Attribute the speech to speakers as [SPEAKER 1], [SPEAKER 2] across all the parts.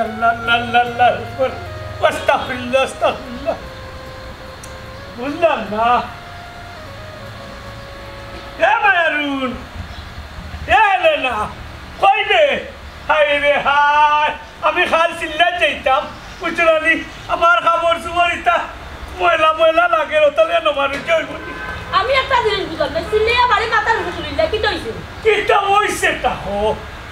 [SPEAKER 1] আল্লাহ আল্লাহ আল্লাহ আস্তাগফিরুল্লাহ আস্তাগফিরুল্লাহ বুঝলাম না এ মায়ারুন এ লেনা কই রে হাই রে হাই আমি খাল চিল্লা যাইতাম বুঝলানি আমার খাবার সুবরিতা ময়লা ময়লা লাগে ওতলে নমারু জয় বলি
[SPEAKER 2] আমি একটা জিনিস বুঝলাম না সিলিয়া বাড়ি মাথার ঘুরিলা কি হইছে
[SPEAKER 1] কিটা হইছে তা হো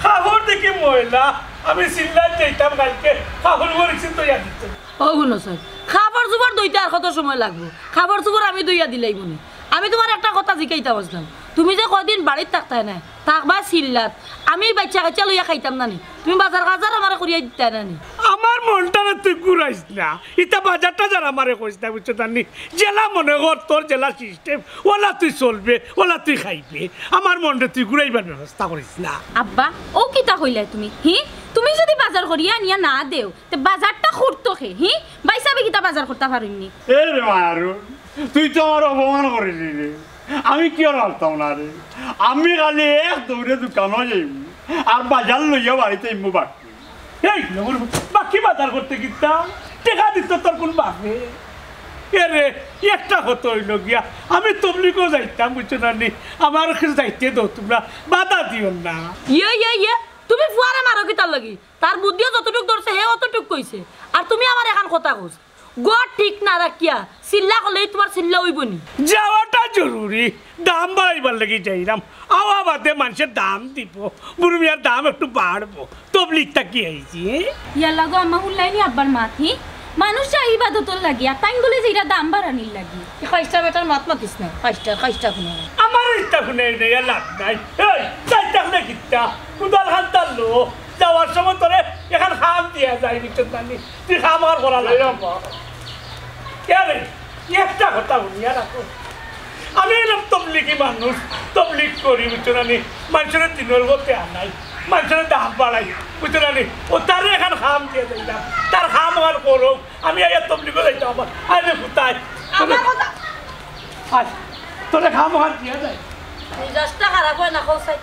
[SPEAKER 1] খাবার দেখি ময়লা আমি চিল্লা যাইতাম কালকে খাবার বলিছি তো ইয়া দিতে
[SPEAKER 2] ও গুনো স্যার খাবার জুবার দইতে আর কত সময় লাগবে খাবার জুবার আমি দইয়া দিলাই মনে আমি তোমার একটা কথা জিকাইতা বসলাম তুমি যে কদিন বাড়িতে থাকতাই না থাকবা চিল্লাত আমি বাচ্চা কাচ্চা লইয়া খাইতাম না নি তুমি বাজার কাজার আমার করিয়া দিতে না নি
[SPEAKER 1] আমার মনটা তুই ঘুরাইস না ইটা বাজারটা যারা আমারে কইস না বুঝছো জানি জেলা মনে কর তোর জেলা সিস্টেম ওলা তুই চলবে ওলা তুই খাইবে আমার মনটা তুই ঘুরাইবার ব্যবস্থা করিস না
[SPEAKER 3] আব্বা ও কিতা কইলা তুমি তুমি যদি বাজার করিয়া নিয়া না দেও তে বাজারটা করতো খে বাইসাবে কিতা বাজার করতে পারিনি
[SPEAKER 4] এ রে মায়ারু তুই তো আমার অপমান করিলি রে আমি কি আর পারতাম না রে আমি খালি এক দৌড়ে দোকানও যাইব আর বাজার লইয়া বাড়িতে ইমু বাকি
[SPEAKER 1] এই বাকি বাজার করতে গিতাম টেকা দিত তোর কোন বাপে এরে একটা হতো হইল গিয়া আমি তবলিগও যাইতাম বুঝছো না নি আমার যাইতে দো তোমরা বাধা দিও না
[SPEAKER 2] ইয়ে তুমি ফুয়ারে মারো কিতার লাগি তার বুদ্ধিও যতটুক ধরছে হে অতটুক কইছে আর তুমি আমার এখন কথা কইছ গড় ঠিক না রাখিয়া চিল্লা করলেই তোমার চিল্লা হইব নি
[SPEAKER 1] যাওয়াটা জরুরি দাম বাড়াইবার লাগি যাইলাম আওয়া বাদে মানুষের দাম দিব বুড়মিয়ার দাম একটু বাড়বো তবলিগটা কি আইছি
[SPEAKER 3] ইয়া লাগো আমা হুল্লাইনি আব্বার মাথি মানুষ চাই ইবাদতর লাগিয়া তাই বলে যে এটা দাম বাড়ানির লাগি
[SPEAKER 2] খাইস্টা বেটার মাত মাতিস না খাইস্টা শুনে
[SPEAKER 1] আমার ইচ্ছা শুনে নেই লাভ নাই এই চাইটা শুনে কিতা কুদাল খান তার লো যাওয়ার সময় তোরে এখান খাম দিয়া যায় বিচ্ছেদ নানি তুই খাম আর করা লাগে কে একটা কথা শুনিয়া রাখো আমি এলাম তবলিগি মানুষ তবলিগ করি বুঝছো নানি মানুষের দিনের গতে আনাই মানুষের দাম বাড়াই বুঝছো নানি ও তারে এখান খাম দিয়ে যাইলাম তার খাম আর করো আমি আয়া তবলিগও যাইতাম আমার আরে ফুটাই তোরে খাম আর দিয়া যায়
[SPEAKER 2] মেজাজটা খারাপ হয় না খোসাই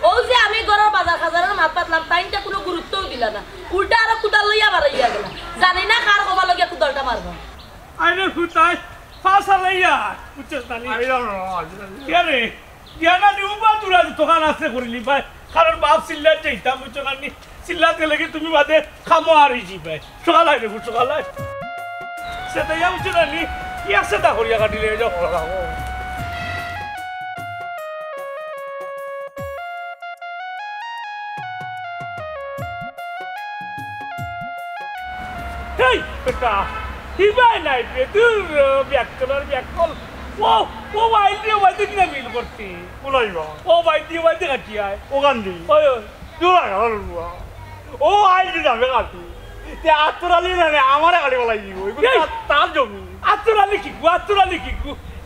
[SPEAKER 2] ও যে আমি ঘরের বাজার খাজারের মাত পাতলাম তাইনটা কোনো গুরুত্বও দিলা না উল্টা আর কুদাল লইয়া বাড়াইয়া গেলা জানি না কার কবা লগিয়া কুদালটা মারবা
[SPEAKER 1] আরে ফুটাই ফাঁসা লইয়া বুঝছিস না কে রে জ্ঞানা নিউবা তুরা দোকান আছে করিলি ভাই কারণ বাপ চিল্লা চাইতাম বুঝছো না চিল্লাতে লেগে তুমি বাদে খামো হারি যাবে সকাল আই রে সকাল আই সেটা ইয়া বুঝছো না ইয়া সেটা করিয়া কাটিলে যাও এই বেটা হিবাই নাই রে দূর ব্যাককলার ব্যাককল ও ভাই দিয়ে কিনা মিল করতে
[SPEAKER 4] বলাইবা
[SPEAKER 1] ও ভাই দিয়ে কাটি আয়
[SPEAKER 4] ওখান দিয়ে
[SPEAKER 1] ওই
[SPEAKER 4] জোড়া গেল ও আইলি যাবে কাটি তে আত্মরালি না আমার গাড়ি বলাই দিব তার জমি
[SPEAKER 1] আত্মরালি কি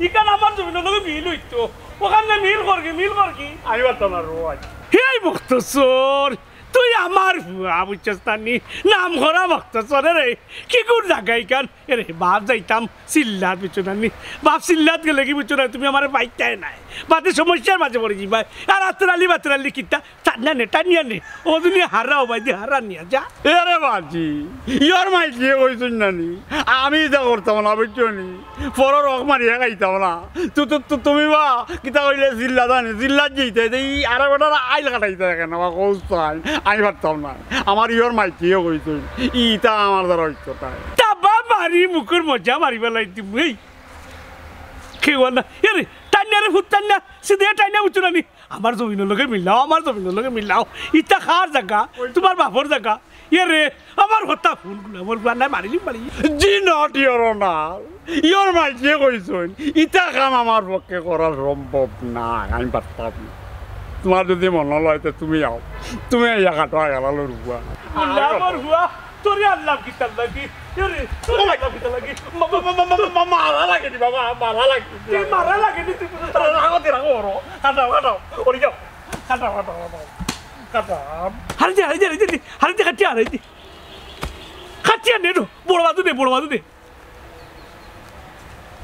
[SPEAKER 1] ইকান আমার জমি লগে মিল হইতো ওখানে মিল করকি
[SPEAKER 4] আমি পারতাম না রো আজ
[SPEAKER 1] হেই মুক্তসর তুই আমার ভুয়া বুঝছিস তানি নাম করা ভক্তসরে রে কি কোন জায়গায় কান এরে বাপ যাইতাম চিল্লাত বুঝছো নানি বাপ চিল্লাত গেলে কি বুঝছো না তুমি আমার বাইকটাই নাই বাতে সমস্যার মাঝে পড়ে যাবা আর আতরালি কিতা টানিয়া নে ও দুনিয়া হারাও ভাই দিয়ে হারা নিয়া যা
[SPEAKER 4] এরে বাজি ইয়ার মাই দিয়ে কইছুন নানি আমি যা করতাম না বুঝছো নি পর রক মারিয়া খাইতাম না তুমি বা কিতা কইলে জিল্লা জানি জিল্লাত যেতে এই আরে বেটা আইল কাটাইতে কেন কৌস্তান আমি পারতাম না আমার ইয়র মাইকিও কইছুন ইটা আমার দ্বারা হইতো তাই
[SPEAKER 1] তাবা মারি মুখের মজা মারিবা লাইতি এই খেওয়া না এরে টাইনা রে ফুট টাইনা সিধে টাইনা বুঝছো না আমার জমিনের লগে মিলাও ইটা খার জায়গা তোমার বাপর জায়গা এরে আমার হত্যা ফুলগুলো আমার বান্নায় মারিলি
[SPEAKER 4] জি নট ইয়র অনার ইয়র মাইকিও কইছুন ইটা কাম আমার পক্ষে করা সম্ভব না আমি পারতাম না তোমার যদি মনে লয় তুমি যাও তুমি ইয়া কাটো গেলাল রুবা
[SPEAKER 1] আমার হুয়া তোরে আল্লাহ কিতাব লাগি এরে তোরে আল্লাহ কিতাব লাগি
[SPEAKER 4] মারা লাগে নি বাবা মারা লাগে
[SPEAKER 1] তুই মারা লাগে নি তুই
[SPEAKER 4] রাগো ওরো কাটাও ওরি যাও কাটাও
[SPEAKER 1] হারিতে খাটিয়া নে বড় বাদু দে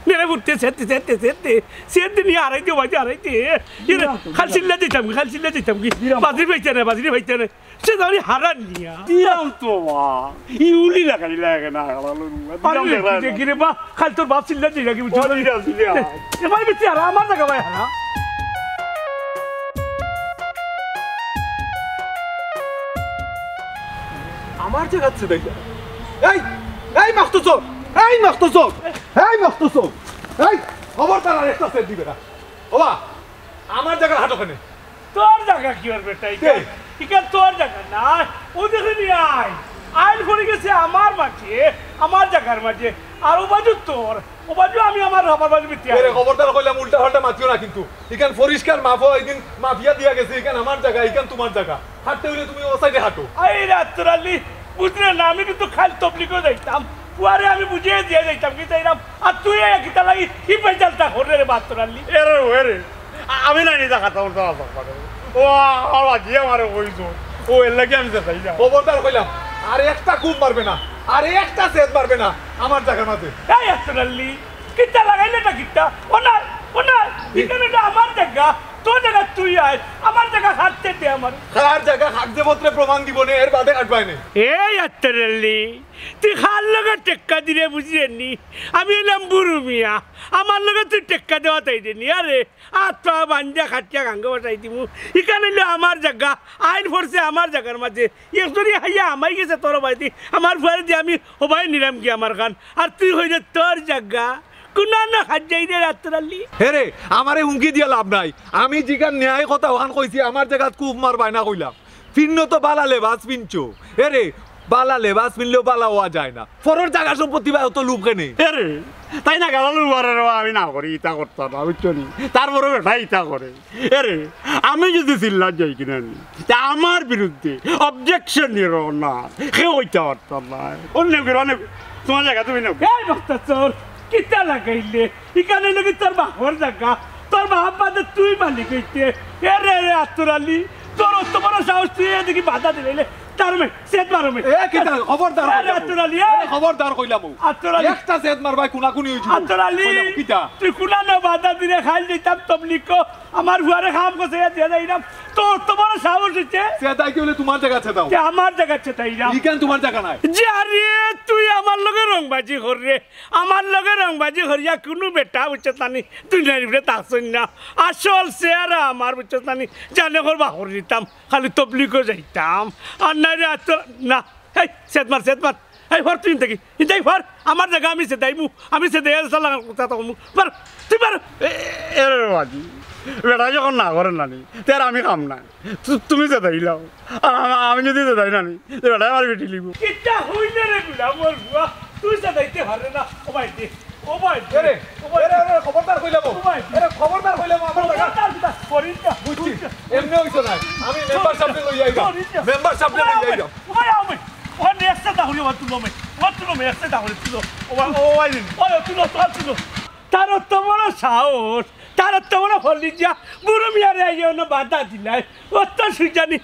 [SPEAKER 1] মেরে ফুটতে সেতে নিয়ে আড়াইতে বাজে আড়াইতে খাল চিল্লা দিতাম কি বাজরি পাইতে না সে ধরি হারান নিয়া
[SPEAKER 4] দিলাম তো মা ইউলি লাগাই লাগে না
[SPEAKER 1] কিরে বা খাল তোর বাপ চিল্লা দিলা কি বুঝছো এবার বেশি আর আমার জায়গা ভাই হারা
[SPEAKER 5] আমার জায়গাচ্ছে দেখি এই মাস্তুসব এই খবর তার একটা সেট দিবে না বাবা আমার জায়গার হাট ওখানে
[SPEAKER 1] তোর জায়গা কি আর বেটা ইকা তোর জায়গা না ও দেখে নিয়ে আইন করে গেছে আমার মাঝে আমার জায়গার মাঝে আর ও বাজু তোর ও বাজু আমি আমার বাজু বিতে
[SPEAKER 5] এরে খবরদার কইলাম উল্টা পাল্টা মাতিও না কিন্তু ইখান পরিষ্কার মাফো একদিন মাফিয়া দিয়া গেছে ইখান আমার জায়গা ইখান তোমার জায়গা হাঁটতে হইলে তুমি ও সাইডে হাঁটো
[SPEAKER 1] এই রাত্রালি বুঝলে না আমি কিন্তু খালি তবলিগও যাইতাম ওয়ারে আমি বুঝিয়ে দিয়ে যাইতাম কি তাইরাম আর তুই কিতা লাগি কি পেঁচালটা হরে রে বাত্রালি
[SPEAKER 4] এরে আমি না নিজে খাতা উঠতে ও আজি আমার কইছো ও এর লাগে আমি যাই না
[SPEAKER 5] খবরদার কইলাম আর একটা কুম মারবে না আর একটা সেট মারবে না আমার জায়গার মাঝে
[SPEAKER 1] এই রাত্রালি কিতা লাগাইলে না কিতা ও না এখানে আমার জায়গা তোর জায়গা তুই আয় আমার জায়গা হাঁটতে দে আমার
[SPEAKER 5] খার জায়গা হাঁকতে পত্রে প্রমাণ দিব না এর বাদে কাটবাই না
[SPEAKER 1] এই আত্তরালি তুই খার লগে টেক্কা দিলে বুঝিনি আমি এলাম বুড়ু মিয়া আমার লগে তুই টেক্কা দেওয়া তাই দিনি আরে আত্মা বাঞ্জা খাটিয়া গাঙ্গ বসাই দিব এখানে আমার জায়গা আইন ফোর্সে আমার জায়গার মাঝে একজনই হাইয়া আমাই গেছে তোর বাড়িতে আমার ফুয়ারে দিয়ে আমি হবাই নিলাম কি আমার গান আর তুই হইলে তোর জায়গা কুনানা খাজাই রে রাত্রালি
[SPEAKER 5] হেরে আমারে হুমকি দিয়া লাভ নাই আমি জিগার ন্যায় কথা ওখান কইছি আমার জায়গা কুপ মারবাই না কইলাম ফিন্ন তো বালা লেবাস পিনছো হেরে বালা লেবাস পিনলেও বালা হওয়া যায় না ফরর জায়গা সম্পত্তি বা অত লুপ কেনে
[SPEAKER 4] এরে তাই না গেলালু আমি না করি ইটা করতাম না বুঝছো নি তারপরে বেটা ইটা করে এরে আমি যদি চিল্লা যাই কিনা তা আমার বিরুদ্ধে অবজেকশন নিয়ে না কেউ ওইটা পারতাম না অনেক তোমার জায়গা তুমি নেও
[SPEAKER 1] এই বক্তাচোর কিতা লাগাইলে এখানে নাকি তোর বাপর জায়গা তোর বাপ বাদে তুই মালিক হইতে এরে রে আত্তরালি তোর তোমার সাহস তুই এদিকে বাধা দিলে তার মে সেট মারো মে
[SPEAKER 5] এ কিতা খবরদার
[SPEAKER 1] আরে আত্তরালি
[SPEAKER 5] খবরদার কইলাম
[SPEAKER 1] আত্তরালি
[SPEAKER 5] একটা সেট মারবাই কোনাকুনি হইছো
[SPEAKER 1] আত্তরালি
[SPEAKER 5] কিতা
[SPEAKER 1] তুই কুনা না বাধা দিলে খাইল দিতাম তবলিক আমার ফুয়ারে খাম কসে দিয়া যাইরাম তোর তোমার সাহস হইছে
[SPEAKER 5] সেটাই কি হলে তোমার জায়গা আছে দাও
[SPEAKER 1] যে আমার জায়গা চেতাইরাম
[SPEAKER 5] ইখান তোমার জায়গা নাই
[SPEAKER 1] যারে তুই আমার লগে রংবাজি কররে আমার লগে রংবাজি করিয়া কোনো বেটা বুঝছে তানি তুই নাইরে তাকছন না আসল চেহারা আমার বুঝছে তানি জানে করবা হর দিতাম খালি তবলিগও যাইতাম আর নাইরে না এই সেট মার এই ফর তুই দেখি ইতাই ফর আমার জায়গা আমি সেটাইমু আমি সেটাই সালা কথা তমু পার তুই পার
[SPEAKER 4] এরে বাজি বেটা যখন না করেন নানি তার আমি কাম না তুমি যেতাই লাও আমি যদি যেতাই নানি বেটা আমার বেটি লিব
[SPEAKER 1] কিটা হইলে রে গুলা মোর বুয়া তুই সেটাইতে পারে না ও ভাই দে ও ভাই
[SPEAKER 5] এরে খবরদার কইলাম এরে খবরদার কইলাম আমার জায়গা
[SPEAKER 1] করিটা
[SPEAKER 5] বুঝছি এমনি হইছো না আমি মেম্বার সামনে লই আইগা মেম্বার সামনে লই আইগা
[SPEAKER 1] ওই আমি ও নেক্সট দাহুলি ও তুলো মে নেক্সট দাহুলি তুলো ও ভাই তুলো তার তোমার সাহস তার তোমার হলি যা বুড়ো মিয়ারে আইও না বাধা দিলাই ও তো সুজানি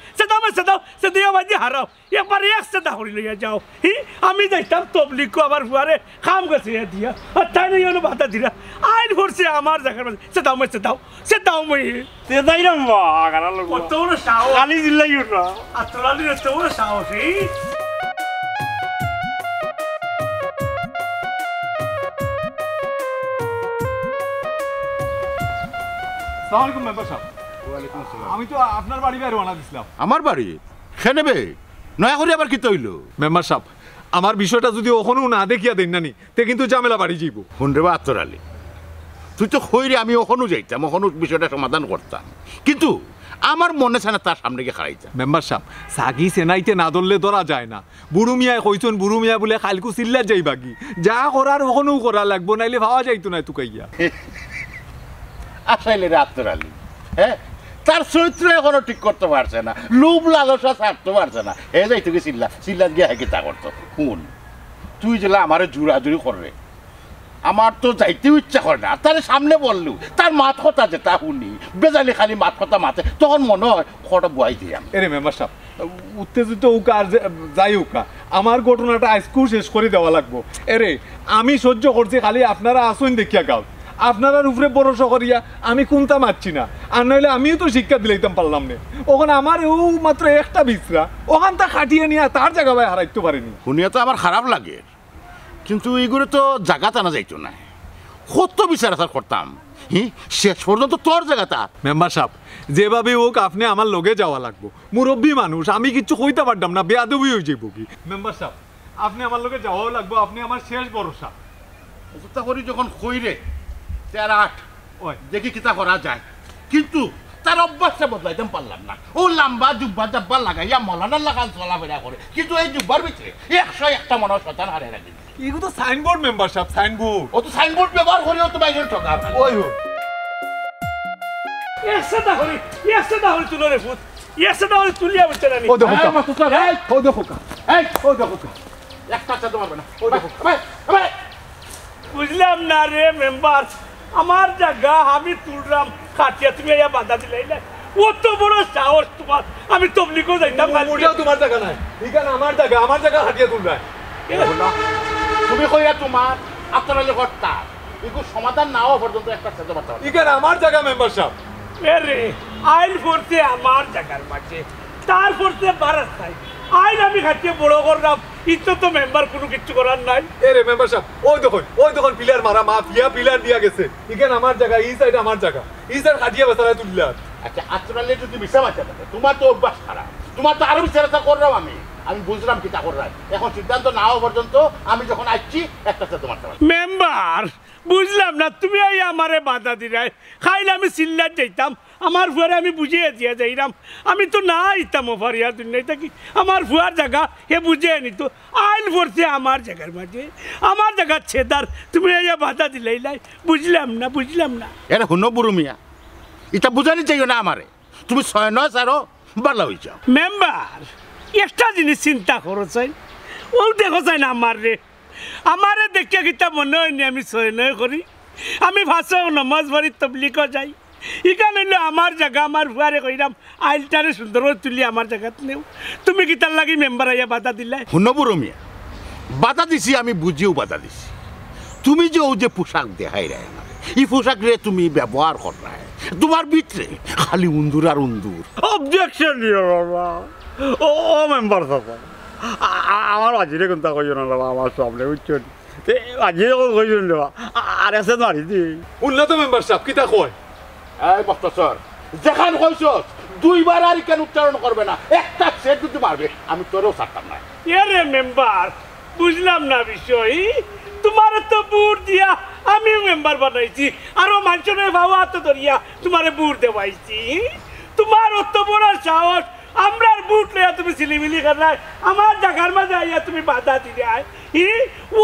[SPEAKER 1] সে দিয়ে বাজি হারাও একবার একসাথে দাহুলি লইয়া যাও হি আমি যাইতাম তবলিগো আমার ফুয়ারে কাম গেছে দিয়া আর তাই নিয়ে না বাধা দিলা আইন ভরছে আমার জায়গার মাঝে সে দাও মই
[SPEAKER 4] তে যাইরাম বা গানাল
[SPEAKER 1] কত বড় সাহস
[SPEAKER 4] খালি জিল্লাই উঠা
[SPEAKER 1] আর তোরালি এত বড় সাহস এই
[SPEAKER 5] আসসালামু আলাইকুম মেম্বার সাহেব ওয়ালাইকুম আসসালাম আমি তো আপনার বাড়ি বাইরে রওনা দিছিলাম
[SPEAKER 6] আমার বাড়ি খেনেবে নয়া করে আবার কি তৈল
[SPEAKER 5] মেম্বার সাহেব আমার বিষয়টা যদি ওখানে না দেখিয়া দেন নানি তে কিন্তু ঝামেলা বাড়ি যাইব
[SPEAKER 6] শুনরে বা আত্মরালি তুই তো খৈরে আমি ওখানেও যাইতাম ওখানেও বিষয়টা সমাধান করতাম কিন্তু আমার মনে চায় না তার সামনে গিয়ে খাড়াইতাম
[SPEAKER 5] মেম্বার সাহেব সাগি সেনাইতে না ধরলে ধরা যায় না বুড়ু মিয়ায় কইছন বুড়ু মিয়া বলে খালকু চিল্লা যাইবা কি যা করার ওখানেও করা লাগবো নাইলে ভাবা যাইতো না তুকাইয়া
[SPEAKER 6] আসাইলে রে আত্মরালি হ্যাঁ তার চরিত্র এখনো ঠিক করতে পারছে না লোভ লালসা ছাড়তে পারছে না হে যাই তোকে চিল্লা গিয়ে হেঁকে তা করতো শুন তুই যেলা আমারে জুড়াজুড়ি করবে আমার তো যাইতেও ইচ্ছা করে না তার সামনে বললু তার মাত কথা যে তা শুনি বেজালি খালি মাত কথা মাতে তখন মনে হয় খটা বয়াই দিই আমি
[SPEAKER 5] এরে মেম্বার সাহেব উত্তেজিত উকা আর যাই উকা আমার ঘটনাটা আজকেও শেষ করে দেওয়া লাগবো। এরে আমি সহ্য করছি, খালি আপনারা আসুন দেখিয়া গাও। আপনার উপরে ভরসা করিয়া আমি কোনটা মারছি না, আর নইলে আমিও তো শিক্ষা দিলাইতাম পারলাম না। ওখানে আমার ও মাত্র একটা বিছরা, ওখানটা খাটিয়ে নিয়ে তার জায়গা ভাই হারাইতে পারেনি।
[SPEAKER 6] শুনিয়া তো আমার খারাপ লাগে, কিন্তু এইগুলো তো জায়গা টানা যাইতো না। কত বিচার আচার করতাম, শেষ পর্যন্ত তোর জায়গাটা।
[SPEAKER 5] মেম্বার সাহেব, যেভাবে হোক আপনি আমার লগে যাওয়া লাগবো। মুরব্বী মানুষ, আমি কিচ্ছু কইতে পারতাম না, বেয়াদবি হয়ে যাইব কি। মেম্বার সাহেব, আপনি আমার লগে যাওয়াও লাগবো, আপনি আমার শেষ ভরসা।
[SPEAKER 6] চিন্তা করি যখন কইরে তার আট
[SPEAKER 5] ওই
[SPEAKER 6] দেখি কিতা করা যায়, কিন্তু তার অভ্যাসটা বদলাইতে পারলাম না। ও লম্বা জুব্বা জাব্বা লাগাইয়া মলানার লাগান চলাফেরা করে, কিন্তু এই জুব্বার ভিতরে 101টা মনে শতান হারে রাখি।
[SPEAKER 5] এগুলো তো সাইনবোর্ড মেম্বার সাহেব, সাইনবোর্ড।
[SPEAKER 6] ও তো সাইনবোর্ড ব্যবহার করেও তো বাইরে ঠকা।
[SPEAKER 5] ওই হোক
[SPEAKER 1] একসাথে হরি তুলো রে ফুট, একসাথে হরি তুলিয়া বলছে না।
[SPEAKER 5] ও দেখো কা, ও দেখো কা, ও দেখো কা,
[SPEAKER 6] একটা চাতে পারবে না।
[SPEAKER 5] ও দেখো
[SPEAKER 1] বুঝলাম না রে মেম্বার, আমার জায়গা আমি তুললাম খাটিয়া, তুমি এই বাধা দিলাই না। অত বড় সাহস তোমার, আমি তবলিগও যাইতাম।
[SPEAKER 5] ওটাও তোমার জায়গা নাই, এখানে আমার জায়গা, আমার জায়গা হাটিয়ে তুলবে।
[SPEAKER 6] তুমি কইয়া তোমার আপনার ঘরটা এগুলো সমাধান নাও পর্যন্ত একটা চাতে পারতে পারবে।
[SPEAKER 5] এখানে আমার জায়গা মেম্বার সাহেব।
[SPEAKER 1] রে আইন করতে আমার জায়গার মাঝে, তার করতে বারাস্তায় আইন আমি খাটিয়ে বড় করলাম, ইতো তো মেম্বার কোনো কিছু করার নাই।
[SPEAKER 5] এ রে মেম্বার সাহেব, ওই দেখুন পিলার মারা, মাফিয়া পিলার দিয়া গেছে। এখানে আমার জায়গা, এই সাইড আমার জায়গা, এই সাইড কাটিয়ে বেসারা তুললা।
[SPEAKER 6] আচ্ছা আচরালে যদি বিচার বাঁচা থাকে, তোমার তো অভ্যাস খারাপ, তোমার তো আরো বিচার করলাম আমি বুঝলাম কি তা করলাম। এখন সিদ্ধান্ত না হওয়া পর্যন্ত আমি যখন আসছি একটা চাতে মারতে পারছি।
[SPEAKER 1] মেম্বার বুঝলাম না, তুমি এই আমারে বাধা দিলাই, খাইলে আমি সিল্লার যাইতাম, আমার ফুয়ারে আমি বুঝিয়ে দিয়া যাইলাম। আমি তো না আইতাম ওভারিয়া দুনিয়ায় থাকি, আমার ফুয়ার জায়গা হে বুঝিয়ে নিত। আইন পড়ছে আমার জায়গার মাঝে, আমার জায়গার ছেদার, তুমি এই বাধা দিলাইলাই। বুঝলাম না।
[SPEAKER 6] এটা শুনো বুড়ো মিয়া, এটা বুঝানি চাইও না আমারে, তুমি 6-9 চারো ভালো হয়েছ।
[SPEAKER 1] মেম্বার একটা জিনিস চিন্তা করো চাই, ও দেখো চাই না আমারে দেখিয়া কিতা মনে হয়নি আমি 6-9 করি। আমি ভাষা নমাজ বাড়ি তবলিগও যাই, এখানে আমার জায়গা, আমার ফুয়ারে কইলাম আইলটারে সুন্দর তুলি আমার জায়গাত নেও, তুমি কিতার লাগি মেম্বার আইয়া বাধা দিলাই।
[SPEAKER 6] শুনো বুড়ো মিয়া, বাধা দিছি আমি বুঝিও বাধা দিছি। তুমি যে ও যে পোশাক দেখাই রে, এই পোশাক রে তুমি ব্যবহার কর না, তোমার ভিতরে খালি উন্দুর আর উন্দুর।
[SPEAKER 4] অবজেকশন বাবা। ও মেম্বার সাহেব, আমার আজিরে কোনটা কইও না বাবা, আমার সামনে বুঝছেন, আজিরে কইও না বাবা, আর এসে মারি দি
[SPEAKER 5] উন্নত মেম্বার সাহেব কিতা কয়?
[SPEAKER 6] এই বক্তসর যেখান কইছস 2 বার আর কেন উচ্চারণ করবে না, একটা সেট যদি মারবে আমি তোরেও ছাড়তাম না।
[SPEAKER 1] এরে মেম্বার বুঝলাম না বিষয়, তোমার তো বুট দিয়া আমি মেম্বার বানাইছি, আরো মানুষের ভাবা তো ধরিয়া তোমারে বুট দেওয়াইছি। তোমার অত বড় সাহস, আমরার বুট লইয়া তুমি সিলিমিলি করাই, আমার জায়গার মাঝে আইয়া তুমি বাধা দিলে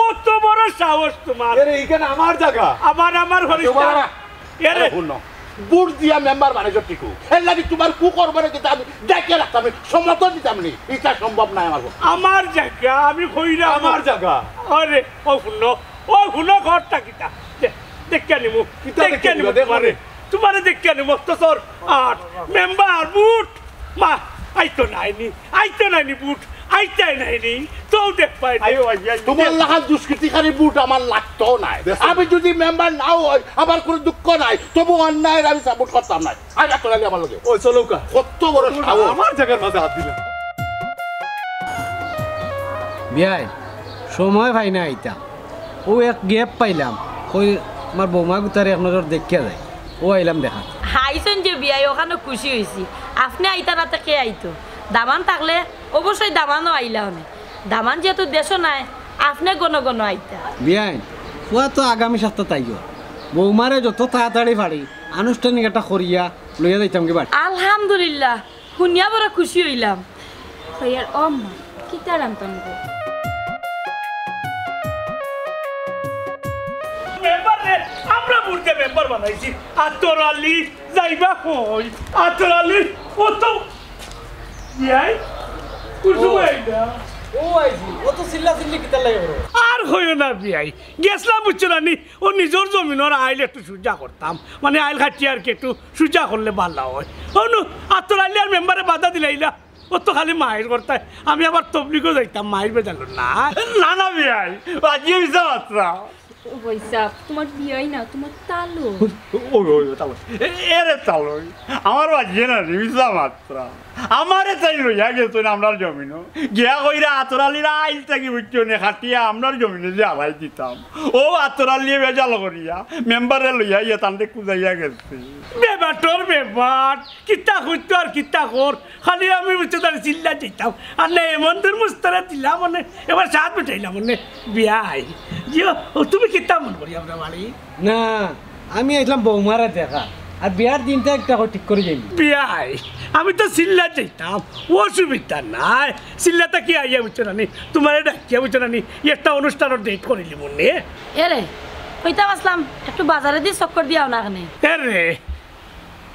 [SPEAKER 1] অত বড় সাহস তোমার।
[SPEAKER 5] এরে এখানে আমার জায়গা,
[SPEAKER 1] আমার হরিষ্টা এরে
[SPEAKER 6] শুনো, বুট দিয়া মেম্বার বানাইছো ঠিকু, এর লাগি তোমার কু করবে না, কিন্তু আমি দেখে রাখতাম, সমর্থন দিতাম নি, এটা সম্ভব নাই আমার।
[SPEAKER 1] আমার জায়গা আমি কইরা
[SPEAKER 5] আমার জায়গা।
[SPEAKER 1] আরে ও শুনো ঘরটা কিতা দেখে নিমু, দেখে নিমু তোমারে দেখে নিমু। মক্তসর 8 মেম্বার বুট মা আইতো নাইনি বুট আইতাই নাইনি তো দেখ পাই।
[SPEAKER 6] তোমার লাগান দুষ্কৃতিকারী বুট আমার লাগতো নাই, আমি যদি মেম্বার নাও হয় আমার কোনো দুঃখ নাই, তবু অন্যায়ের আমি সাপোর্ট করতাম না। আর তোরালি আমার লগে
[SPEAKER 5] ওই চলো কা,
[SPEAKER 6] কত বড় সাহস,
[SPEAKER 5] আমার জায়গার মাঝে হাত দিলা।
[SPEAKER 7] বিয়াই সময় ভাই না আইতা, ও এক গ্যাপ পাইলাম, ওই আমার বৌমা গুতারে এক নজর দেখিয়া যায়, ও আইলাম দেখা।
[SPEAKER 2] হাইছেন যে বিয়াই, ওখানে খুশি হয়েছি। আপনি আইতা না কে আইতো, দামান থাকলে অবশ্যই দামানও আইলা হবে। দামান যেহেতু দেশও নাই, আপনি গণ আইতা।
[SPEAKER 7] বিয়াই ও তো আগামী সপ্তাহ তাইও, বৌমারে যত তাড়াতাড়ি পারি আনুষ্ঠানিক একটা করিয়া লইয়া যাইতাম কি বাড়ি।
[SPEAKER 2] আলহামদুলিল্লাহ, শুনিয়া বড় খুশি হইলাম।
[SPEAKER 3] হইয়ার মা কিতা রান্তন গো,
[SPEAKER 1] আমরা বুড়তে মেম্বার বানাইছি, আতরালি যাইবা কই? আতরালি ও তো ইয়াই কুসুম আইলা
[SPEAKER 7] ও আইছি, ও তো চিল্লা চিল্লি কিতা লাগে বড়।
[SPEAKER 1] আর হইও না বিয়াই, গেছলাম বুঝছো নানি, ও নিজের জমিনের আইল একটু সুজা করতাম, মানে আইল খাটি আর কি একটু সুজা করলে ভালো হয়। অনু আতরালি আর মেম্বারে বাধা দিলাইলা, ও তো খালি মায়ের করতায় আমি আবার তবলিগও যাইতাম মায়ের বেজালো না
[SPEAKER 4] না না বিয়াই আজি মিছা মাত্রা
[SPEAKER 3] পয়সা তোমার বিয়াই না তোমার তালো
[SPEAKER 4] ওই ওই তালো এরে তালো আমার বাজিয়ে না রে মিছা মাত্রা আমারে চাই লইয়া গেছো না আমরার জমিন গিয়া কইরা আতরালিরা আইল থাকি বুঝছো নে খাটিয়া আমরার জমিনে যে আলাই দিতাম ও আতরালিয়ে বেজাল করিয়া মেম্বারে লইয়া ইয়া তান্ডে কুজাইয়া গেছে
[SPEAKER 1] বেবাটর বেবাট কিতা হইতো আর কিতা কর খালি আমি বুঝতে তার চিল্লা যেতাম আর না এমনদের মুস্তারা দিলাম মানে এবার সাত মিটাইলাম মানে বিয়াই জিও তুমি কিতা মন করি আমরা বাড়ি
[SPEAKER 7] না আমি আইলাম বৌমারা দেখা আর বিয়ার দিনটা একটা ঠিক করে যাই
[SPEAKER 1] বিয়াই আমি তো চিল্লা যেতাম অসুবিধা নাই চিল্লাটা কি আইয়া বুঝছো না তোমার এটা কি বুঝছো না একটা অনুষ্ঠানের ডেট করিলি মনে
[SPEAKER 2] এরে কইতাম আসলাম একটু বাজারে দিয়ে চক্কর দিয়াও না এখানে
[SPEAKER 1] এরে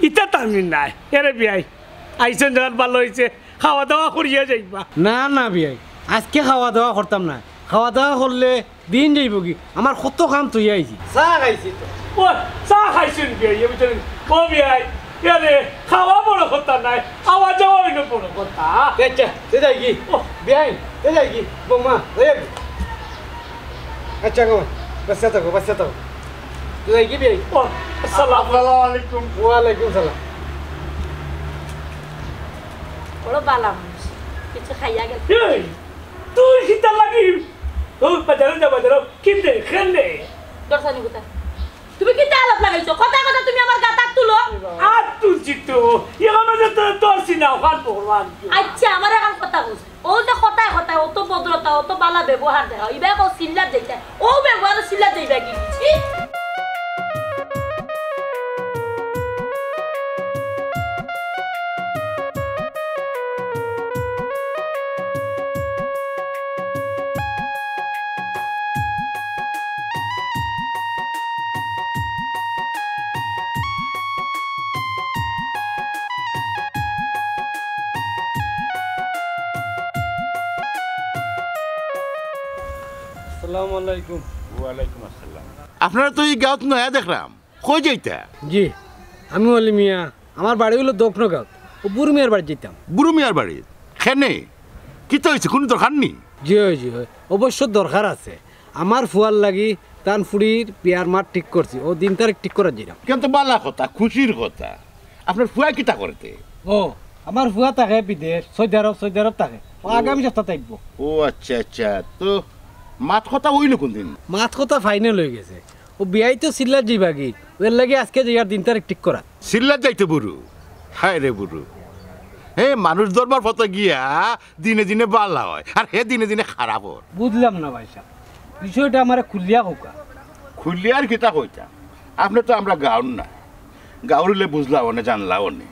[SPEAKER 1] ইটা তামি নাই এরে বিয়াই আইসেন যখন ভালো হয়েছে খাওয়া দাওয়া করিয়া যাইবা
[SPEAKER 7] না না বিয়াই আজকে খাওয়া দাওয়া করতাম না খাওয়া দাওয়া করলে দিন যাইব কি আমার কত কাম তুই আইছি চা খাইছি তো
[SPEAKER 1] ও চা খাইছেন বিয়াই বুঝছেন ও বিয়াই এরে খাওয়া বড় কথা নাই আওয়া যাওয়া হইল বড় কথা
[SPEAKER 7] আচ্ছা তে যাই কি বিয়াই তে যাই কি বৌমা আচ্ছা গো বাচ্চা থাকো তে যাই কি বিয়াই
[SPEAKER 1] ও আসসালামু আলাইকুম
[SPEAKER 7] ওয়ালাইকুম সালাম
[SPEAKER 2] বড় বালা মানুষ কিছু খাইয়া গেল
[SPEAKER 1] এই তুই কিতা লাগি ও বাজারে কিনতে খেলে
[SPEAKER 2] দর্শনী কোথা তুমি কি আলাপ লাগাইছো কথা কথা তুমি আমার গাতাক তুলো
[SPEAKER 1] আর তুলছি তো এখানে যে তোর সিনা ওখান পড়বা
[SPEAKER 2] আচ্ছা আমার এখন কথা বলছ ও যে কথায় কথায় অত ভদ্রতা অত বালা ব্যবহার দেখা ইবা কো সিল্লাত যাইতা ও ব্যবহার সিল্লাত যাইবা কি
[SPEAKER 7] আসসালামু আলাইকুম
[SPEAKER 6] ওয়ালাইকুম আসসালাম আপনারা তো এই গাঁত নয়া দেখলাম কই যাইতা
[SPEAKER 7] জি আমি বলি মিয়া আমার বাড়ি হলো দক্ষিণগাঁও ও বুড়ো মিয়ার বাড়ি যেতাম
[SPEAKER 6] বুড়ো মিয়ার বাড়ি খেনে কি তো হয়েছে কোনো দরকার নেই
[SPEAKER 7] জি অবশ্য দরকার আছে আমার ফুয়ার লাগি তানফুড়ির বিয়ার মাঠ ঠিক করছি ও দিন তারিখ ঠিক করা যেতাম
[SPEAKER 6] কিন্তু বালা কথা খুশির কথা আপনার ফুয়া কিতা করতে
[SPEAKER 7] ও আমার ফুয়া থাকে বিদেশ সৌদি আরব থাকে ও আগামী সপ্তাহ থাকবো
[SPEAKER 6] ও আচ্ছা তো মাত কথা হইল কোন দিন
[SPEAKER 7] মাছ কথা ফাইনাল হয়ে গেছে ও বিয়াই তো সিল্লার যাইবাগি ওর লাগে আজকে যাইয়ার দিন তারিখ ঠিক করা
[SPEAKER 6] সিল্লার যাইতে বুড়ু হায় রে বুড়ু হে মানুষ দরবার পথে গিয়া দিনে দিনে বালা হয় আর হে দিনে দিনে খারাপ হয়
[SPEAKER 7] বুঝলাম না ভাই সাহেব বিষয়টা আমার খুলিয়া হোকা
[SPEAKER 6] খুললে আর কিতা কইতাম আপনি তো আমরা গাউন না গাউরিলে বুঝলাও না জানলাও নে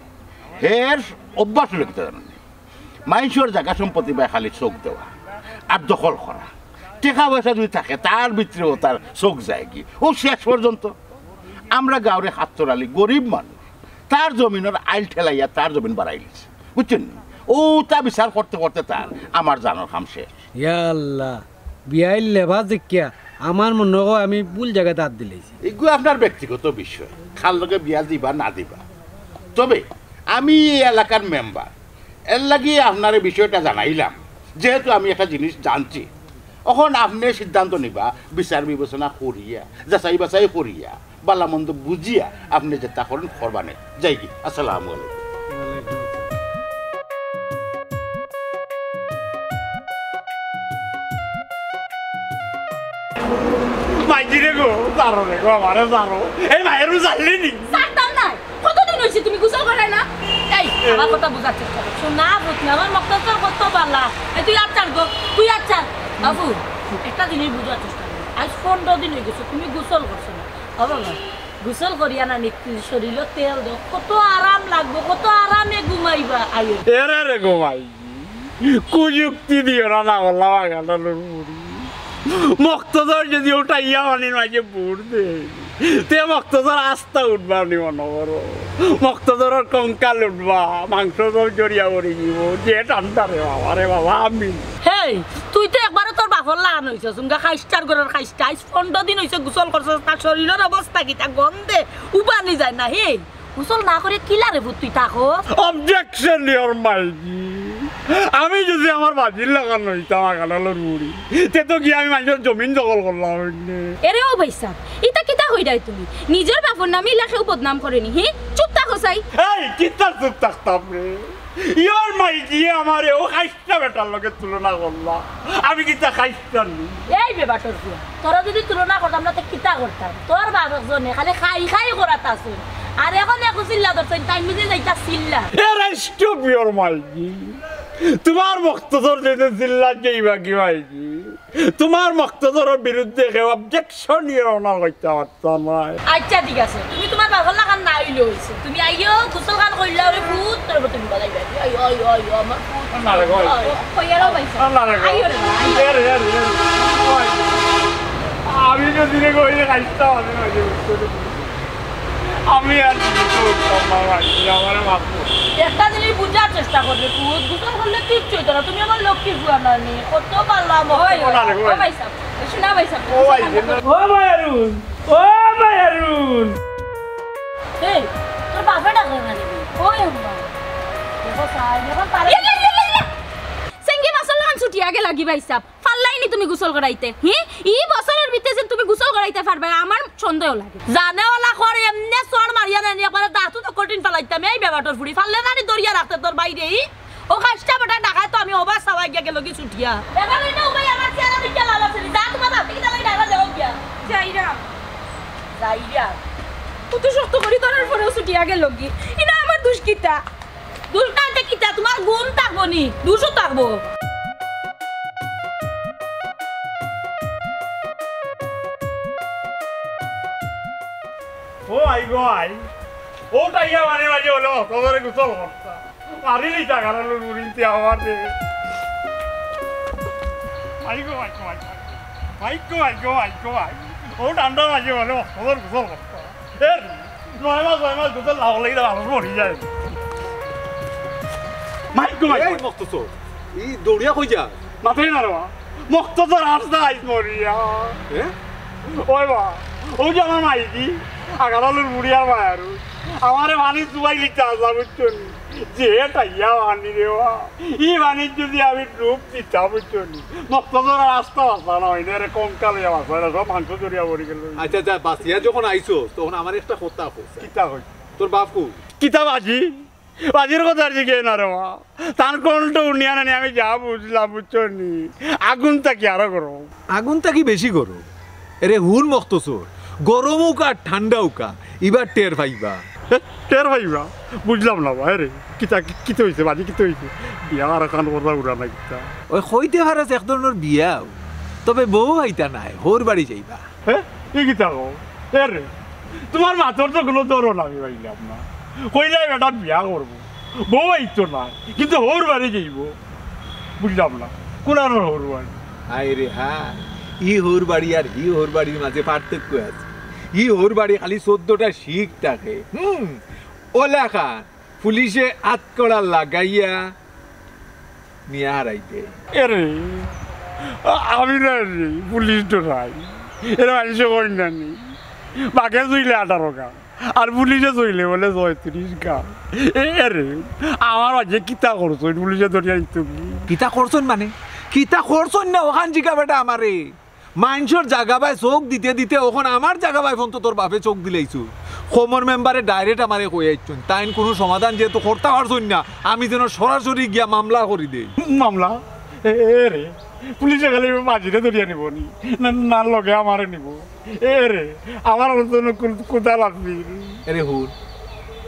[SPEAKER 6] হের অভ্যাস হলো কিতা জানেন মানুষের জায়গা সম্পত্তি বা খালি চোখ দেওয়া আর দখল করা টাকা পয়সা যদি থাকে তার ভিতরেও তার চোখ যায় কি ও শেষ পর্যন্ত আমরা গাঁওরে হাততরালি গরিব মানুষ তার জমিনের আইল ঠেলাইয়া তার জমিন বাড়াইলিছে বুঝছেন ও তা বিচার করতে করতে তার আমার জানার কাম শেষ
[SPEAKER 7] ইয়াল্লাহ বিয়াই লেবা দেখিয়া আমার মনে হয় আমি ভুল জায়গায় দাঁত দিলেছি
[SPEAKER 6] এগুলো আপনার ব্যক্তিগত বিষয় খাল লোকে বিয়া দিবা না দিবা তবে আমি এই এলাকার মেম্বার এর লাগিয়ে আপনার এই বিষয়টা জানাইলাম যেহেতু আমি একটা জিনিস জানছি এখন আপনি সিদ্ধান্ত নিবা বিচার বিবেচনা করিয়া যাচাই বাছাই করিয়া বালা মন্দ বুঝিয়া আপনি যেটা করেন করবানে যাই কি আসসালামু আলাইকুম
[SPEAKER 4] মাইজিরে গো জানো রে গো আমারে জানো এই মায়েরও জানলি নি
[SPEAKER 2] সারতাম না কতদিন হইছে তুমি গোসল করে না এই আমার কথা বুঝার চেষ্টা কর শোনা বুঝনা আমার মক্তসর কত বালা এই তুই আচ্ছা গো তুই আচ্ছা বাবু একটা জিনিস বুঝার চেষ্টা কর আজ 15 দিন হয়ে গেছে তুমি গোসল করছ না বাবা গোসল করিয়া না নিত্য শরীরে তেল দাও কত আরাম লাগবে কত আরামে ঘুমাইবা আইও
[SPEAKER 4] এরে রে গো মাই কুযুক্তি দিও না না বললাম আগাটা মুড়ি মক্তদর যদি ওটা ইয়া মানির মাঝে বুড় দে তে মক্তদর আস্থা উঠবা নি মনে করো মক্তদরের কঙ্কাল উঠবা মাংস সব জড়িয়া পড়ে যাব যে ঠান্ডা রে বাবা আমি
[SPEAKER 2] হেই তুই তো একবারে তোর বাপর লাগান হইছ সুঙ্গা খাইস্টার ঘরের খাইস্টা 15 দিন হইছে গোসল করছ তার শরীরের অবস্থা কি তা গন্ধে উবানি যায় না হে গোসল না করে কিলারে ভূত তুই থাকো
[SPEAKER 4] অবজেকশন ইওর মাইজি আমি যদি আমার বাজির লাগানো হইতাম আগালালোর বুড়ি তে তো গিয়ে আমি মানুষের জমিন দখল করলাম
[SPEAKER 3] এরে ও ভাইসা ইতা কিতা হইরাই তুমি নিজের বাপর নামে ইলাকাও বদনাম করেনি হি চুপ থাকো চাই
[SPEAKER 4] এই কিতার চুপ থাকতাম রে ইয়ার মাই গিয়ে আমারে ও খাইস্তা বেটার লগে তুলনা করলা আমি কিতা খাইস্তার নি
[SPEAKER 2] এই বেবাটর দিয়া তোরা যদি তুলনা করতাম না তো কিতা করতাম তোর বাবা জনে খালি খাই খাই করাত আছে আর এখন এক চিল্লা ধরছেন টাইম মিজে যাইতা চিল্লা
[SPEAKER 4] এরা স্টপ ইয়োর মাইজি তোমার মক্তজর যেতে চিল্লা যাইবা কি মাইজি তোমার মক্তজরের বিরুদ্ধে কেউ অবজেকশন নিয়ে রওনা করতে পারতাম না
[SPEAKER 2] আচ্ছা ঠিক আছে তুমি তোমার বাবার লাগান না হইলে হইছে তুমি আইও গোসল গান কইলা ওরে ভূত তোর তুমি বলাইবা আইও আইও আইও আমার ভূত
[SPEAKER 4] না রে কই
[SPEAKER 3] কইয়ারও ভাইসা
[SPEAKER 4] না রে
[SPEAKER 3] আইও রে
[SPEAKER 4] আমি যদি রে কইলে খাইস্তা হবে না আমি আর আমার বাপু
[SPEAKER 2] একটা জিনিস বুঝার চেষ্টা করবে ভূত গোসল করলে ঠিক চইতো না তুমি আমার লক্ষ্মী বুয়া না নি কত পারলাম
[SPEAKER 3] ও ভাইসা শোনা ভাইসা
[SPEAKER 4] ও মায়ারুন
[SPEAKER 2] এই তোর বাবা ডাকলে না নিবি ওই আম্মা দেখো সাই এখন পারে
[SPEAKER 3] সেঙ্গি মাসল লাগান ছুটি আগে লাগি ভাইসা ফাল্লাইনি তুমি গোসল করাইতে হি এই বছরের ভিতরে যে তুমি গোসল করাইতে পারবে আমার সন্দেহ লাগে
[SPEAKER 2] জানেওয়ালা করে এমনি সর মারিয়া নেন একবারে দাঁতও তো কঠিন ফেলাইতাম এই বেবাটর ফুড়ি ফাললে না দরিয়া রাখতে তোর বাইরে ও কাজটা বেটা ডাকায় তো আমি ওবা সবাই গিয়ে গেল কি ছুটিয়া এবারে না ওই আমার চেহারা দিকে লাল আছে যা তোমার বাপ থেকে দাঁড়াই ডাকা দেও গিয়া
[SPEAKER 3] যাইরা
[SPEAKER 2] কত শক্ত করি তোরার পরেও ছুটি আগে লগি এটা আমার দুষ্কিতা দুষ্টাতে কিতা তোমার গুণ থাকবো নি দুশো থাকবো
[SPEAKER 4] ও আই গো আই ওটা ইয়া মানে মাঝে হলো তোদের গুছল করতা মারিলি টাকা হলো রুরিতে আমার রে আই গো আই গো আই গো আই গো আই গো আই ও ঠান্ডা মাঝে হলো তোদের গুছল করতা এর 9 মাস গুছল লাভ লাগি দাও আমার মরি যায় মাই গো
[SPEAKER 5] এই মক্তসো ই দৌড়িয়া কই যা
[SPEAKER 4] মাথায় না রে মক্ত তো রাস্তা আইস মরিয়া
[SPEAKER 5] হ্যাঁ
[SPEAKER 4] ওই বা ও যে আমার মাইকি আগালালুর বুড়িয়ার মায়ারু আমারে মানি চুয়াই লিখতে আসা বুঝছো নি যে টাইয়া মানি রেওয়া ই মানি যদি আমি ডুব দিতা বুঝছো নি মক্ত তো রাস্তা আসা না হয় না রে কঙ্কালে আসা না সব মাংস জড়িয়া পড়ি গেল
[SPEAKER 5] আচ্ছা যা বাসিয়া যখন আইছো তখন আমার একটা কথা কইছে
[SPEAKER 4] কিতা হই
[SPEAKER 5] তোর বাপ কো
[SPEAKER 4] কিতা বাজি বাজির কথা আর জিগে না রে মা তার কোনটা উনিয়া না আমি যা বুঝলাম বুঝছো নি আগুনটা কি আরো করো
[SPEAKER 5] আগুনটা কি বেশি করো এরে হুন মক্তসোর গরম উকা ঠান্ডা উকা এবার টের পাইবা
[SPEAKER 4] টের ভাইবা বুঝলাম না ভাই রে কিতা কিতে হইছে বাজি কিতে হইছে বিয়া আর কান করবা উড়া না কিতা
[SPEAKER 5] ওই হইতে পারে এক ধরনের বিয়াও তবে বউ আইতা নাই হোর বাড়ি যাইবা
[SPEAKER 4] হ্যাঁ কি কিতা গো এ রে তোমার মাথর তো কোনো দরো না আমি ভাইলাম না কইলে বেটা বিয়া করবো বউ আইতো না কিন্তু হোর বাড়ি যাইব বুঝলাম না কোন আর হোর বাড়ি
[SPEAKER 5] হাই রে হ্যাঁ ই হোর বাড়ি আর ই হোর বাড়ির মাঝে পার্থক্য আছে ই হোর বাড়ি খালি 14টা শিখ থাকে ও লেখা পুলিশে আতকড়া লাগাইয়া নিয়ে হারাইতে
[SPEAKER 4] এ রে আমি না রে পুলিশ তো নাই এরা মানুষ করি না নি বাঘে চইলে 18 গা আর পুলিশে চইলে বলে 34 গা এ রে আমার মাঝে কিতা করছো পুলিশে ধরিয়া তুমি
[SPEAKER 5] কিতা করছন মানে কিতা করছন না ওখান জিগা বেটা আমারে মানুষের জায়গা বাই চোখ দিতে দিতে ওখানে আমার জায়গা বাই ফোন তো তোর বাপে চোখ দিলেইছু খমর মেম্বারে ডাইরেক্ট আমারে কই আইছুন তাইন কোনো সমাধান যেহেতু করতে পারছুন না আমি যেন সরাসরি গিয়া মামলা করি দেই
[SPEAKER 4] মামলা এ রে পুলিশে খালি মাঝিরে ধরিয়া নিব নি না লগে আমারে নিব এ রে আমার জন্য কোথা লাগবি
[SPEAKER 5] আরে হুন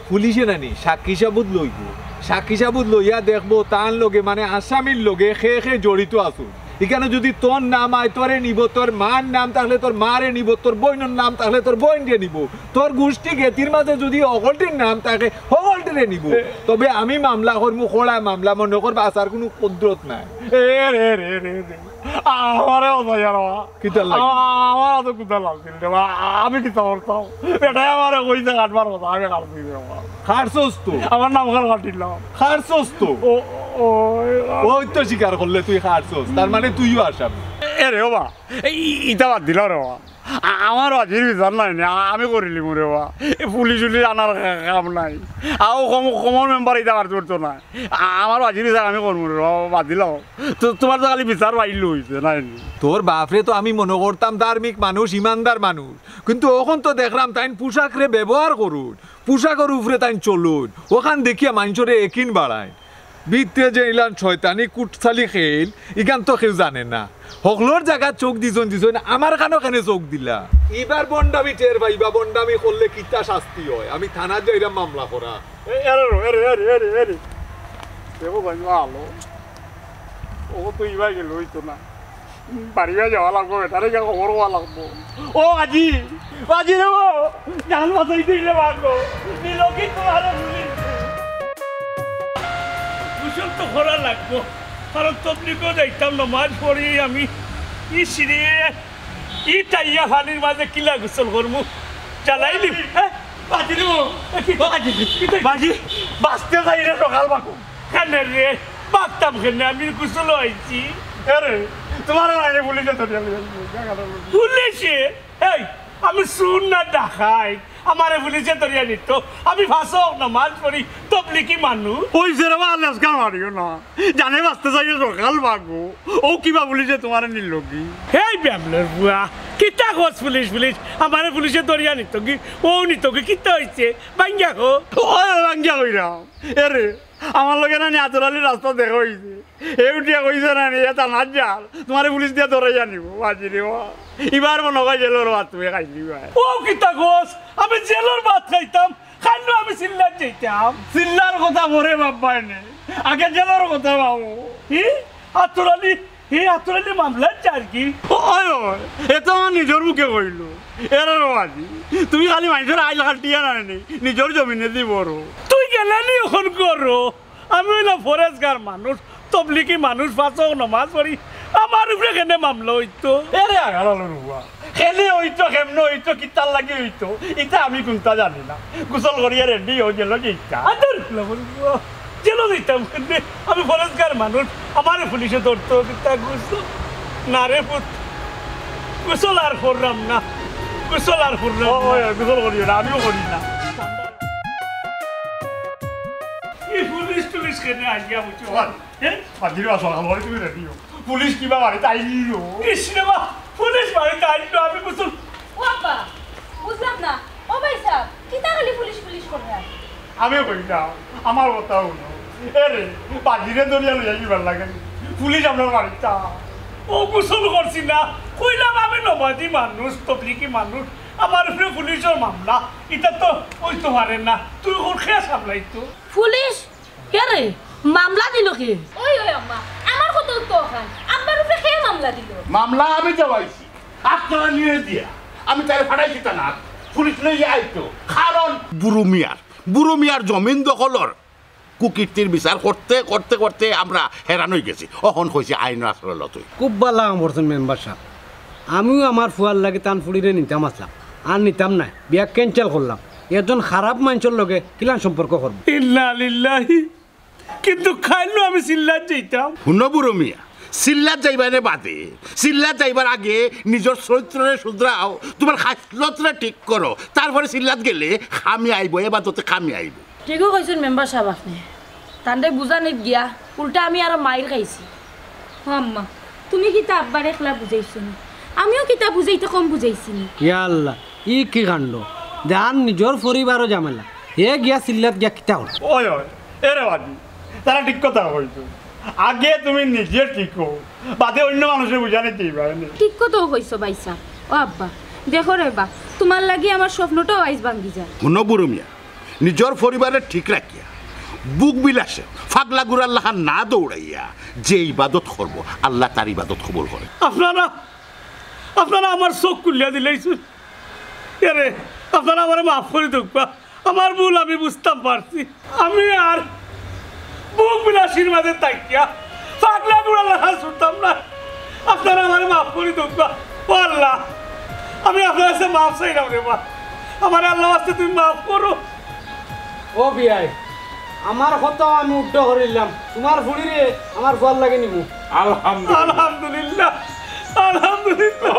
[SPEAKER 5] পুলিশে নানি সাক্ষী সাবুত লইব সাক্ষী সাবুত লইয়া দেখবো তার লগে মানে আসামির লগে খে জড়িত আসুন এখানে যদি তোর নাম আয় তোরে নিব তোর মার নাম তাহলে তোর মারে নিব তোর বইনের নাম তাহলে তোর বইনকে নিব তোর গোষ্ঠী গেতির মাঝে যদি অগলটির নাম থাকে অগলটিরে নিব তবে আমি মামলা করবো খোলা মামলা মনে করবো আসার কোনো কুদরত নাই
[SPEAKER 4] এ রে রে রে রে আমারে অজায়ার
[SPEAKER 5] কিতা লাগে
[SPEAKER 4] আমার তো কোথা লাগছিল রে আমি কি করতাম এটাই আমারে কইতে কাটবার কথা আমি কাটছি রে
[SPEAKER 5] খারছস তো
[SPEAKER 4] আমার নাম খাল কাটিলাম
[SPEAKER 5] খারছস তো
[SPEAKER 4] ও ও
[SPEAKER 5] ওই তো স্বীকার করলে তুই খারছস তার মানে তুইও আসামি
[SPEAKER 4] এ রে বাবা ইটা বাদ দিল রে বাবা আমার আজির বিচার নাই আমি করিলি মোরে বা পুলিশ উলিশ আনার কাম নাই আও কমন মেম্বার এটা আর করতো না আমার আজির বিচার আমি করবো রে বাদ দিলাম তো তোমার তো খালি বিচার পাইলো হয়েছে নাই
[SPEAKER 5] তোর বাপরে তো আমি মনে করতাম ধার্মিক মানুষ ইমানদার মানুষ কিন্তু ওখান তো দেখলাম তাই পোশাক রে ব্যবহার করুন পোশাকের উপরে তাই চলুন ওখান দেখিয়া মানুষরে একিন বাড়ায় বিত্তে যে ইলান শয়তানি কুটসালি খেল ইখান তো কেউ জানে না হকলোর জায়গা চোখ দিছন আমার কানো কেন চোখ দিলা এবার বন্ডামি টের পাইবা বন্ডামি করলে কিতা শাস্তি হয় আমি থানার যাইরা মামলা করা
[SPEAKER 4] দেখো ভাই ভালো ও তো ইবা গেল হইতো না বাড়িয়া যাওয়া লাগবো এটারে গিয়ে খবর হওয়া লাগবো ও আজি আজি রে ও জান বাঁচাই দিলে ভাগ্য দিল কি তোমার
[SPEAKER 1] গোসল তো করা লাগবো কারণ তবলিগও যাইতাম নমাজ পড়ি আমি ই সিঁড়ি ই টাইয়া পানির মাঝে কিলা গোসল করবো জ্বালাইলি হ্যাঁ বাজি রে
[SPEAKER 4] বাজি বাঁচতে যাই রে সকাল বাকু
[SPEAKER 1] কেন রে বাগতাম কেন আমি গোসল হয়েছি
[SPEAKER 4] আরে তোমার আগে পুলিশে তো
[SPEAKER 1] পুলিশে এই আমি শুন না দেখাই আমারে পুলিশে ধরিয়া নিত আমি ফাঁসক নামাজ পড়ি তবলিকি মানুষ
[SPEAKER 4] ওই সেরা আল্লাহ কাম মারিও না জানে বাঁচতে চাই সকাল বাকু ও কিবা পুলিশে তোমার নিল কি
[SPEAKER 1] হেই ব্যামলের বুয়া কিতা গছ পুলিশ পুলিশ আমারে পুলিশে ধরিয়া নিত কি ও নিত কি কিতা হয়েছে বাঙ্গিয়া খো
[SPEAKER 4] ওই বাঙ্গিয়া কইরাম এরে আমার লগে না আতরালি রাস্তা দেখা হয়েছে এ উঠিয়া কইছে না এটা না যাল তোমার পুলিশ দিয়ে ধরে জানিব বাজি রে এবার মনে হয় জেলের ভাত তুমি খাইলি
[SPEAKER 1] ও কিতা গোস আমি জেলের ভাত খাইতাম খাইলো আমি সিল্লার যাইতাম
[SPEAKER 4] চিল্লার কথা মরে বাপ্পাই নে আগে জেলের কথা বাবু
[SPEAKER 1] আতরালি আতরালি মামলার চার কি
[SPEAKER 4] ওই এ তো আমার নিজের মুখে কইল এর বাজি তুমি খালি মানুষের আইল খাটিয়া না নিজের জমিনে দিব
[SPEAKER 1] তুই গেলেনি এখন করো আমি হইলাম ফরেস্টগার মানুষ তবলিকি মানুষ ফাঁসক নমাজ পড়ি আমার উপরে কেনে মামলা হইতো
[SPEAKER 4] এরে আগাল রুয়া খেলে হইতো কেমন হইতো কিতার লাগে হইতো এটা আমি কোনটা জানি না গোসল করিয়া রেডি হয়ে গেল যে ইচ্ছা
[SPEAKER 1] জেল দিতাম কিন্তু আমি ফরেস্টগার মানুষ আমার পুলিশে ধরতো কিতা গোসল না রে পুত গোসল আর করলাম না গোসল আর করলাম
[SPEAKER 4] গোসল করিও না আমিও করি না
[SPEAKER 1] পুলিশ টুলিশ কেনে আসিয়া বুঝছো
[SPEAKER 4] পুলিশ কিবা মারি তাই নিল
[SPEAKER 1] কৃষ্ণবা পুলিশ মারি তাই নিল আমি গোসল
[SPEAKER 3] বাবা বুঝলাম না ও ভাই সাহেব কিতা খালি পুলিশ পুলিশ করে
[SPEAKER 4] আমিও করি না আমার কথা হলো এরে বাজিরে ধরিয়া লইয়া কি ভাল লাগে পুলিশ আপনার বাড়িটা
[SPEAKER 1] ও গোসল করছি না কইলাম আমি নমাজি মানুষ তবলিকি মানুষ আমার উপরে পুলিশের মামলা এটা তো ওই তো পারে না তুই ওর খেয়ে সামলাইতো
[SPEAKER 2] পুলিশ কে রে মামলা দিল কি
[SPEAKER 3] ওই আম্মা আমার কত তো খান আপনার উপরে কে মামলা দিল
[SPEAKER 6] মামলা আমি জবাইছি আপনারা নিয়ে দিয়া আমি তাই ফাটাইছি তা না পুলিশ লইয়া আইতো কারণ বুড়ো মিয়ার জমিন দখলর কুকীর্তির বিচার করতে করতে করতে আমরা হেরান হয়ে গেছি অহন হয়েছে আইন আসলে তুই
[SPEAKER 7] খুব ভালো কাম করছেন মেম্বার সাহেব আমিও আমার ফুয়ার লাগে টান ফুড়িরে নিতাম আসলাম আর নিতাম না বিয়া ক্যান্সেল করলাম একজন খারাপ মানুষের লগে কিলান সম্পর্ক করবো
[SPEAKER 1] ইল্লা লিল্লাহি কিন্তু খাইলো আমি সিল্লার যাইতাম
[SPEAKER 6] শুনো বুড়ো মিয়া সিল্লাত যাইবারে বাদে সিল্লাত যাইবার আগে নিজের চরিত্রে শুধরাও তোমার খাসলতরে ঠিক করো তারপরে সিল্লাত গেলে খামি আইব এবার তোতে খামি আইব
[SPEAKER 2] ঠিকও কইছেন মেম্বার সাহেব আপনি তান্ডে বুঝানিত গিয়া উল্টা আমি আরো মাইর খাইছি
[SPEAKER 3] আম্মা তুমি কিতা আব্বার একলা বুঝাইছো না আমিও কিতা বুঝাইতে কম বুঝাইছি না
[SPEAKER 7] ইয়া আল্লাহ ই কি কাণ্ড দেন নিজের পরিবারও জামেলা হে গিয়া সিল্লাত গিয়া কিতা হল
[SPEAKER 4] ওই এরে বাজি তারা ঠিক কথা হইতো আগে তুমি নিজে ঠিক হো বাদে অন্য মানুষের বুঝানি দিবা
[SPEAKER 3] ঠিক কত হইছো বাইসা ও আব্বা দেখো রে বা তোমার লাগি আমার স্বপ্নটাও আইজ ভাঙ্গি যায়
[SPEAKER 6] শুনো বুড়ো মিয়া নিজের পরিবারের ঠিক রাখিয়া বুক বিলাসে ফাগলা গুড়ার লাখা না দৌড়াইয়া যে ইবাদত করবো আল্লাহ তার ইবাদত কবুল করে
[SPEAKER 1] আপনারা আমার চোখ খুলিয়া দিলেইছুন এরে আপনারা আমার মাফ করে দেখবা আমার ভুল আমি বুঝতাম পারছি আমি আর বুক বিলাসীর মাঝে তাকিয়া পাগলা গুড়া লেখা শুনতাম না আপনারা আমার মাফ করে দেখবা ও আল্লাহ আমি আপনার কাছে মাফ চাইলাম রে মা আমার আল্লাহ আসতে তুমি মাফ করো
[SPEAKER 7] ও বিয়াই আমার কথা আমি উড্ড করিলাম তোমার ফুড়িরে আমার ফল লাগে নিবো
[SPEAKER 1] আলহামদুলিল্লাহ আলহামদুলিল্লাহ